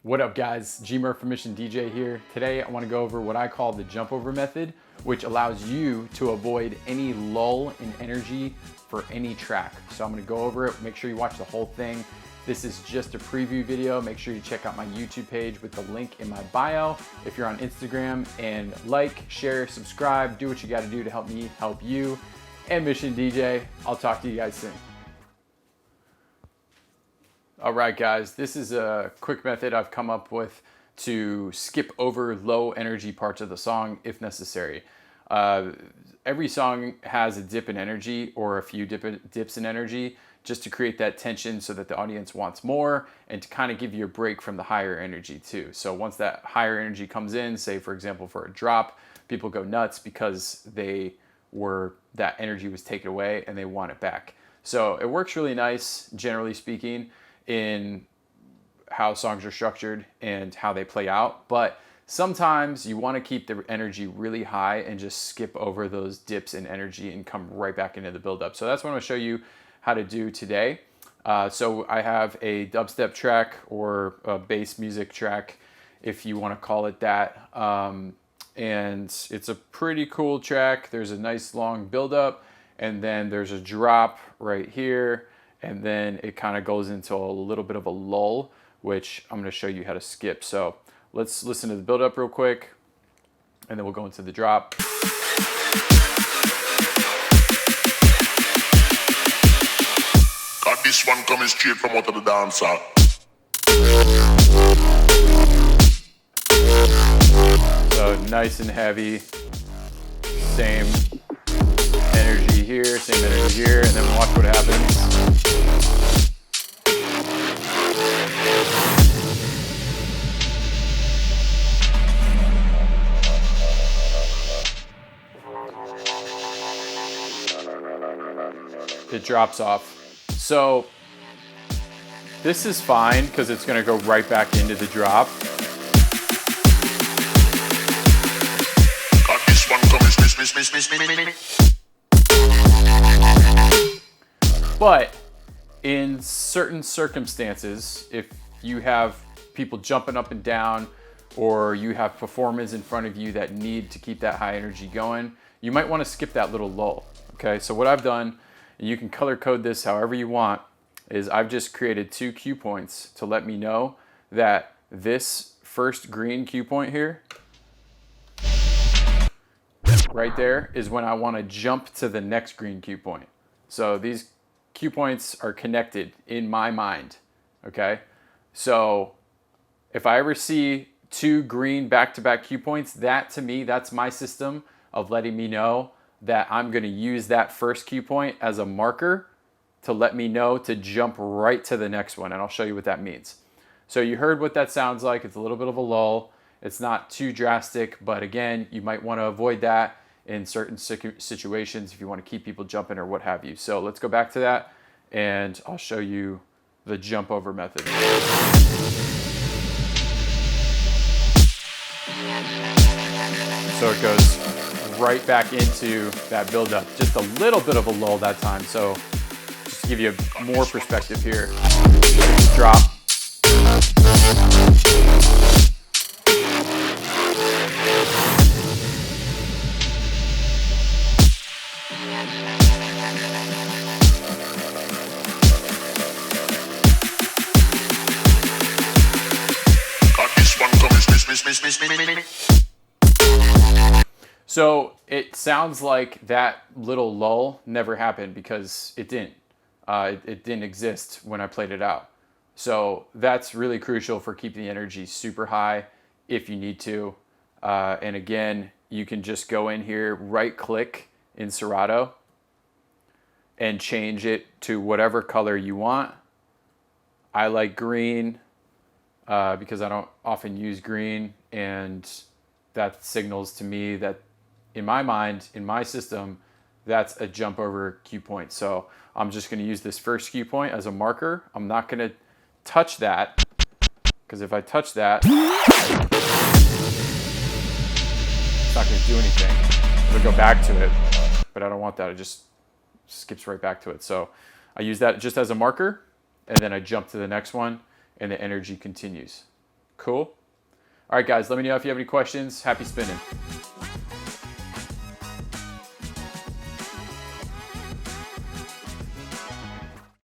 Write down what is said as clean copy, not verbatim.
What up guys, G-Murph from Mission DJ here. Today I want to go over what I call the jump over method, which allows you to avoid any lull in energy for any track. So I'm going to go over it, make sure you watch the whole thing. This is just a preview video. Make sure you check out my YouTube page with the link in my bio. If you're on Instagram, and like, share, subscribe, do what you got to do to help me help you. And Mission DJ, I'll talk to you guys soon. All right, guys, this is a quick method I've come up with to skip over low energy parts of the song if necessary. Every song has a dip in energy or a few dips in energy just to create that tension so that the audience wants more and to kind of give you a break from the higher energy too. So once that higher energy comes in, say for example for a drop, people go nuts because that energy was taken away and they want it back. So it works really nice, generally speaking, in how songs are structured and how they play out. But sometimes you want to keep the energy really high and just skip over those dips in energy and come right back into the buildup. So that's what I'm going to show you how to do today. So I have a dubstep track or a bass music track, if you want to call it that. And it's a pretty cool track. There's a nice long buildup, and then there's a drop right here. And then it kind of goes into a little bit of a lull, which I'm going to show you how to skip. So let's listen to the build up real quick, and then we'll go into the drop. Got this one coming straight from out of the dancer. So nice and heavy, same energy here, same energy here, and then watch what happens. It drops off. So this is fine because it's going to go right back into the drop. Got this one coming But in certain circumstances, if you have people jumping up and down, or you have performers in front of you that need to keep that high energy going, you might want to skip that little lull. Okay, so what I've done, and you can color code this however you want, is I've just created 2 cue points to let me know that this first green cue point here, right there, is when I want to jump to the next green cue point. So these cue points are connected in my mind, okay? So if I ever see 2 green back-to-back cue points, that to me, that's my system of letting me know that I'm going to use that first cue point as a marker to let me know to jump right to the next one, and I'll show you what that means. So you heard what that sounds like. It's a little bit of a lull. It's not too drastic, but again, you might want to avoid that in certain situations if you want to keep people jumping or what have you. So let's go back to that, and I'll show you the jump over method. So it goes right back into that buildup. Just a little bit of a lull that time. So just to give you more perspective here, drop. Got this one coming So it sounds like that little lull never happened because it didn't. It didn't exist when I played it out. So that's really crucial for keeping the energy super high if you need to. And again, you can just go in here, right click in Serato and change it to whatever color you want. I like green because I don't often use green, and that signals to me that in my mind, in my system, that's a jump over cue point. So I'm just going to use this first cue point as a marker. I'm not going to touch that, because if I touch that, it's not going to do anything. It'll go back to it, but I don't want that. It just skips right back to it. So I use that just as a marker, and then I jump to the next one, and the energy continues. Cool. All right, guys, let me know if you have any questions. Happy spinning.